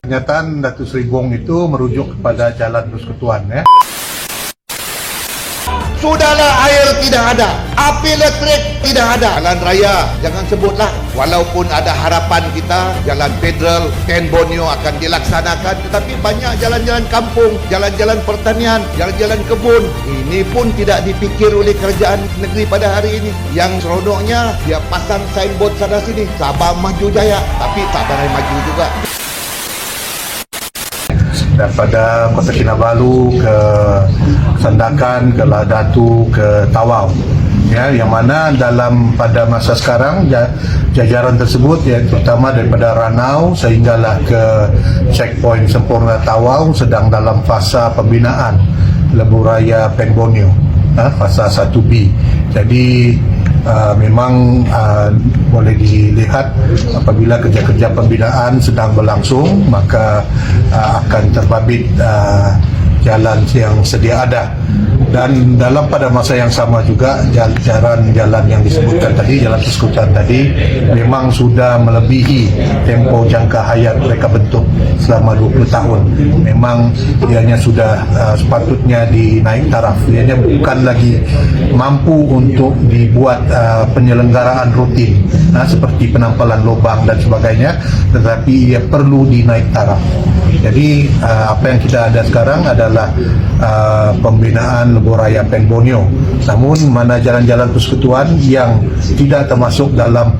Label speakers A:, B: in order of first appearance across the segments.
A: Pernyataan Datuk Seri Bong itu merujuk kepada Jalan Persekutuan ya.
B: Sudahlah, air tidak ada, api elektrik tidak ada, jalan raya jangan sebutlah. Walaupun ada harapan kita jalan federal Ken Borneo akan dilaksanakan, tetapi banyak jalan-jalan kampung, jalan-jalan pertanian, jalan-jalan kebun, ini pun tidak dipikir oleh kerajaan negeri pada hari ini. Yang seronoknya dia pasang signboard sana sini, Sabah Maju Jaya, tapi tak berani maju juga.
A: Daripada Kota Kinabalu ke Sandakan, ke Ladatu, ke Tawau ya, yang mana pada masa sekarang jajaran tersebut ya, terutama daripada Ranau sehinggalah ke checkpoint sempurna Tawau sedang dalam fasa pembinaan Lebuh Raya Pen Borneo, fasa 1B. Jadi memang boleh dilihat apabila kerja-kerja pembinaan sedang berlangsung, maka akan terbabit jalan yang sedia ada. Dan pada masa yang sama juga jalan yang disebutkan tadi, jalan persekutuan tadi memang sudah melebihi tempoh jangka hayat mereka bentuk selama 20 tahun. Memang ianya sudah sepatutnya dinaik taraf. Ianya bukan lagi mampu untuk dibuat penyelenggaraan rutin seperti penampalan lubang dan sebagainya, tetapi ia perlu dinaik taraf. Jadi apa yang kita ada sekarang adalah pembinaan Lebuh Raya Pen Borneo. Namun mana jalan-jalan persekutuan yang tidak termasuk dalam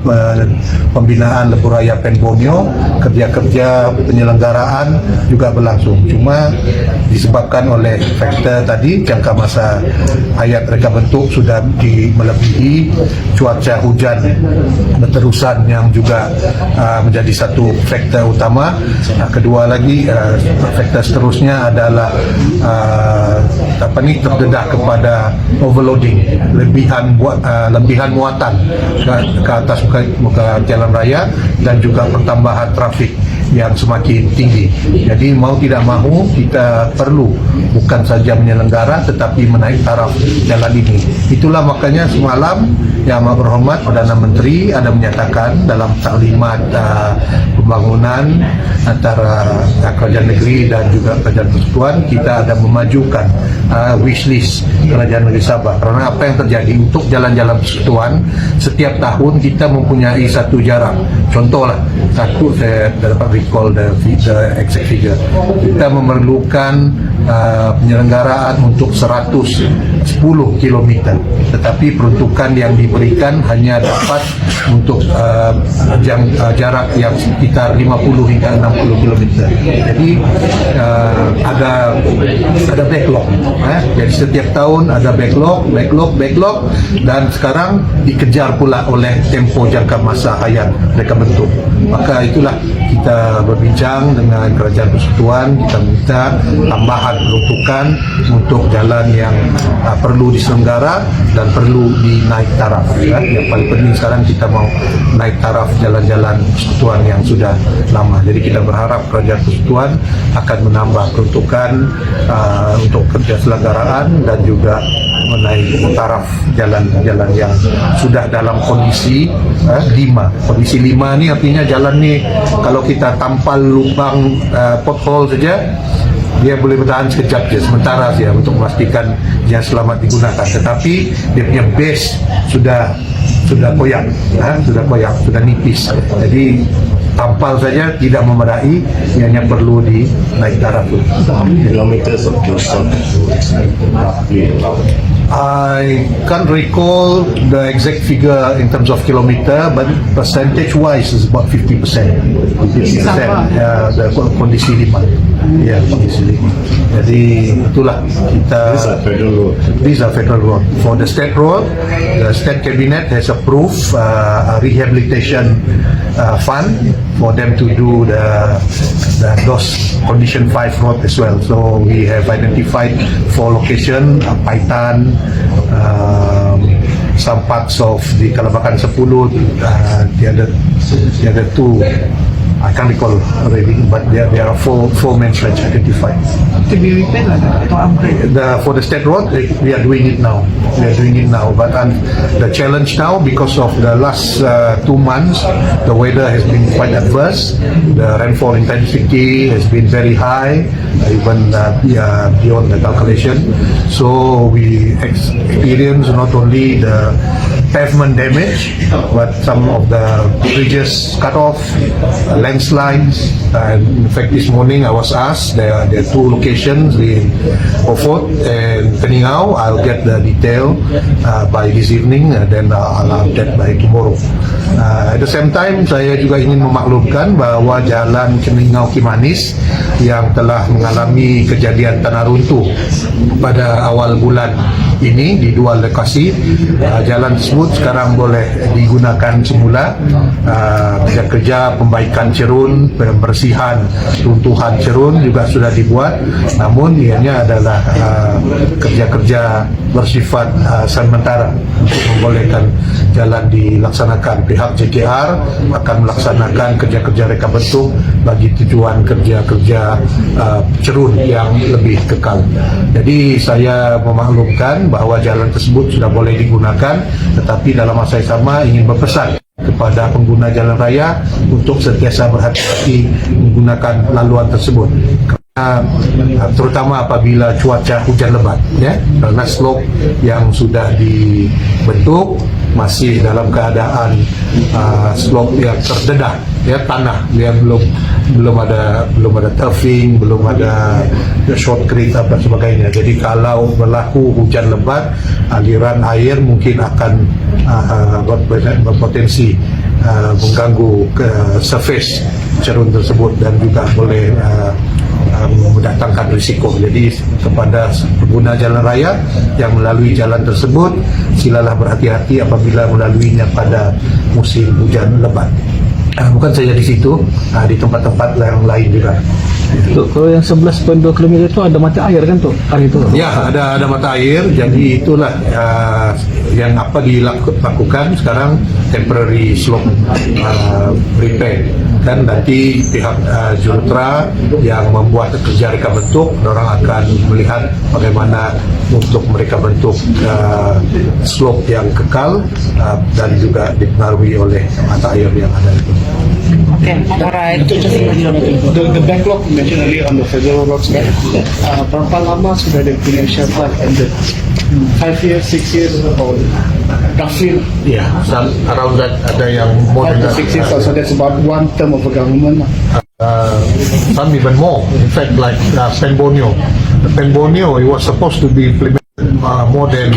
A: pembinaan Lebuh Raya Pen Borneo, kerja-kerja penyelenggaraan juga berlangsung. Cuma disebabkan oleh faktor tadi, jangka masa hayat mereka bentuk sudah melebihi, cuaca hujan berterusan yang juga menjadi satu faktor utama. Kedua lagi, faktor seterusnya adalah terdedah kepada overloading, lebihan muatan ke atas muka jalan raya dan juga pertambahan trafik yang semakin tinggi. Jadi mau tidak mahu kita perlu bukan saja menyelenggara tetapi menaik taraf jalan ini. Itulah makanya semalam Yang Amat Berhormat Perdana Menteri ada menyatakan dalam taklimat pembangunan antara kerajaan negeri dan juga kerajaan persekutuan, kita ada memajukan wishlist kerajaan negeri Sabah. Karena apa yang terjadi untuk jalan-jalan persekutuan, setiap tahun kita mempunyai satu jarak. Contohlah, saya dapat recall the exact figure. Kita memerlukan penyelenggaraan untuk 110 km, tetapi peruntukan yang diberikan hanya dapat untuk jarak yang sekitar 50 hingga 60 km. Jadi ada backlog. Jadi setiap tahun ada backlog, dan sekarang dikejar pula oleh tempo jangka masa hayat mereka bentuk. Maka itulah kita berbincang dengan kerajaan persekutuan, kita minta tambahan peruntukan untuk jalan yang perlu diselenggara dan perlu dinaik taraf. Yang paling penting sekarang kita mau naik taraf jalan-jalan persekutuan yang sudah lama. Jadi kita berharap kerajaan persekutuan akan menambah peruntukan untuk kerja selenggaraan dan juga menaik taraf jalan-jalan yang sudah dalam kondisi 5. Kondisi 5 ni artinya jalan ni kalau kita tampal lubang pothole saja, dia boleh bertahan sekejap je, sementara saja untuk memastikan dia selamat digunakan. Tetapi dia punya base sudah koyak, sudah nipis. Jadi tampal saja tidak memadai, hanya perlu dinaik taraf.
C: Kilometers of
A: I can't recall the exact figure in terms of kilometer, but percentage-wise is about 50%. 50%. The kondisi 5. Ya, kondisi 5. Jadi itulah kita. These are federal road. For the state road, the state cabinet has approved a rehabilitation fund for them to do those condition 5 road as well. So we have identified 4 location, Paitan, some parts of the Kalabakan 10, the other 2 I can't recall already, but there are four main stretch identified.
D: To be repaired lah atau upgrade.
A: For the state road, we are doing it now. But the challenge now, because of the last 2 months, the weather has been quite adverse. The rainfall intensity has been very high, even beyond the calculation. So we experience not only the pavement damage, but some of the bridges cut off, landslides. In fact, this morning I was asked, there are 2 locations in Ofot and Keningau. I'll get the detail by this evening, and then I'll update by tomorrow. At the same time, saya juga ingin memaklumkan bahwa jalan Keningau Kimanis yang telah mengalami kejadian tanah runtuh pada awal bulan ini di 2 lokasi, jalan tersebut sekarang boleh digunakan semula. Kerja-kerja pembaikan cerun, pembersihan runtuhan cerun juga sudah dibuat, namun ianya adalah kerja-kerja bersifat sementara untuk membolehkan jalan dilaksanakan. Pihak JKR akan melaksanakan kerja-kerja reka bentuk bagi tujuan kerja-kerja cerun yang lebih kekal. Jadi saya memaklumkan bahwa jalan tersebut sudah boleh digunakan, tetapi dalam masa yang sama ingin berpesan kepada pengguna jalan raya untuk sentiasa berhati-hati menggunakan laluan tersebut, terutama apabila cuaca hujan lebat, ya, karena slope yang sudah dibentuk masih dalam keadaan slope yang terdedah, ya, tanah yang belum ada turfing, belum ada shotcrete apa sebagainya. Jadi kalau berlaku hujan lebat, aliran air mungkin akan berpotensi mengganggu ke surface cerun tersebut dan juga boleh mendatangkan risiko. Jadi kepada pengguna jalan raya yang melalui jalan tersebut, silalah berhati-hati apabila melaluinya pada musim hujan lebat. Bukan saja di situ, di tempat-tempat yang lain juga.
E: Kalau yang 11.2 km itu ada mata air kan tuh hari itu?
A: Ya, ada mata air. Jadi itulah yang apa dilakukan sekarang, temporary slope repair. Kan nanti pihak Jurutra yang membuat kerja reka bentuk, orang akan melihat bagaimana untuk mereka bentuk slope yang kekal dan juga dipengaruhi oleh mata air yang ada itu.
D: Okay, alright.
F: The backlog you mentioned earlier on the federal roads, berapa lama sudah dia punya shelf life ended? 5 years, 6 years, or roughly
A: Yeah, some around that, ada yang more
F: 5
A: than
F: to 6 years.
A: that.
F: So that's about one term of a government.
A: Some even more. In fact, like Penbonyo. Penbonyo, it was supposed to be implemented more than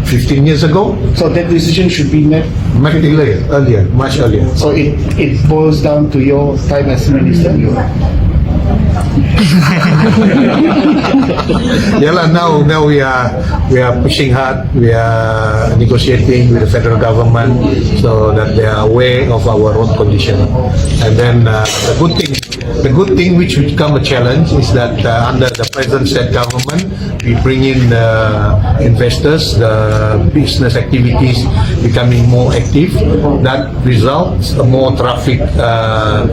A: 15 years ago.
F: So that decision should be made.
A: Much earlier, much earlier.
F: So it boils down to your time as minister.
A: Yalah, now we are pushing hard. We are negotiating with the federal government so that they are aware of our road condition. And then the good thing which will become a challenge is that under the present state government, we bring in investors, the business activities becoming more active. That results in more traffic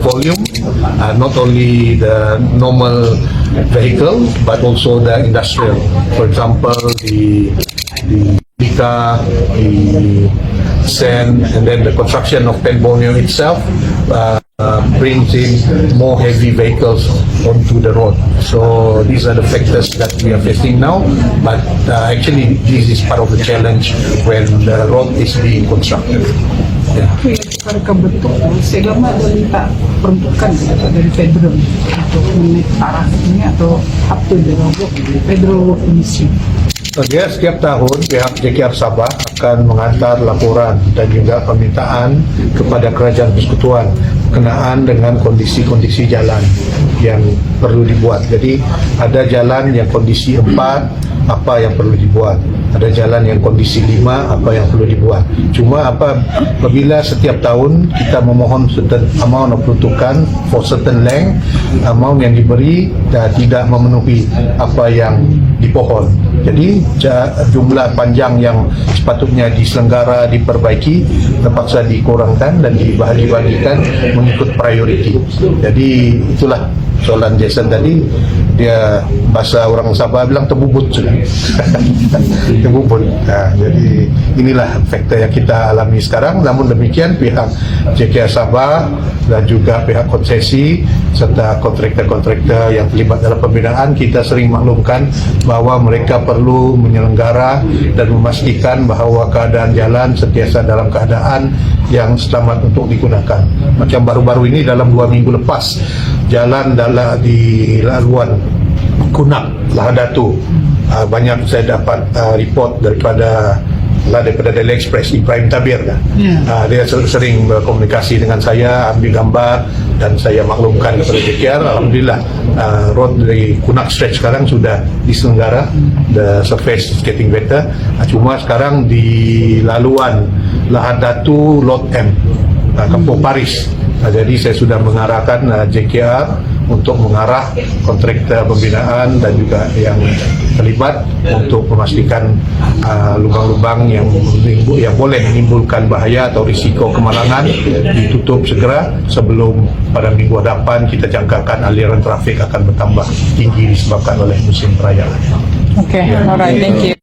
A: volume, not only the normal vehicle but also the industrial. For example, the Bika, the sand, and then the construction of Penbonyo itself brings in more heavy vehicles onto the road. So these are the factors that we are facing now, but actually this is part of the challenge when the road is being constructed. Yeah.
D: Mereka bentuk, selama ada minta peruntukan dari federal untuk menaik arah ini atau up to the federal work ministry.
A: Ya, setiap tahun pihak JKR Sabah akan mengantar laporan dan juga permintaan kepada Kerajaan Persekutuan berkenaan dengan kondisi-kondisi jalan yang perlu dibuat. Jadi ada jalan yang kondisi 4, apa yang perlu dibuat. Ada jalan yang kondisi 5, apa yang perlu dibuat. Cuma apabila setiap tahun kita memohon certain amount of peruntukan for certain length, amount yang diberi tidak memenuhi apa yang dipohon. Jadi jumlah panjang yang sepatutnya diselenggara, diperbaiki, terpaksa dikurangkan dan dibagikan mengikut priority. Jadi itulah soalan Jason tadi, dia bahasa orang Sabah bilang terbubut sudah. Terbubut. Nah, jadi inilah fakta yang kita alami sekarang. Namun demikian pihak JKR Sabah dan juga pihak konsesi serta kontraktor-kontraktor yang terlibat dalam pembinaan, kita sering maklumkan bahwa mereka perlu menyelenggara dan memastikan bahawa keadaan jalan sentiasa dalam keadaan yang selamat untuk digunakan. Macam baru-baru ini dalam 2 minggu lepas, jalan di laluan Kunak, Lahadatu, banyak saya dapat report daripada Daily Express, Ibrahim Tabir kan. Dia sering berkomunikasi dengan saya, ambil gambar, dan saya maklumkan kepada JKR. Alhamdulillah, road dari Kunak stretch sekarang sudah diselenggara, the surface is getting better. Cuma sekarang di laluan Lahadatu Lot M, Kampung Paris. Jadi saya sudah mengarahkan JKR untuk mengarah kontraktor pembinaan dan juga yang terlibat untuk memastikan lubang-lubang yang boleh menimbulkan bahaya atau risiko kemalangan ditutup segera sebelum pada minggu hadapan kita jangkakan aliran trafik akan bertambah tinggi disebabkan oleh musim perayaan.
G: Okay, alright, thank you.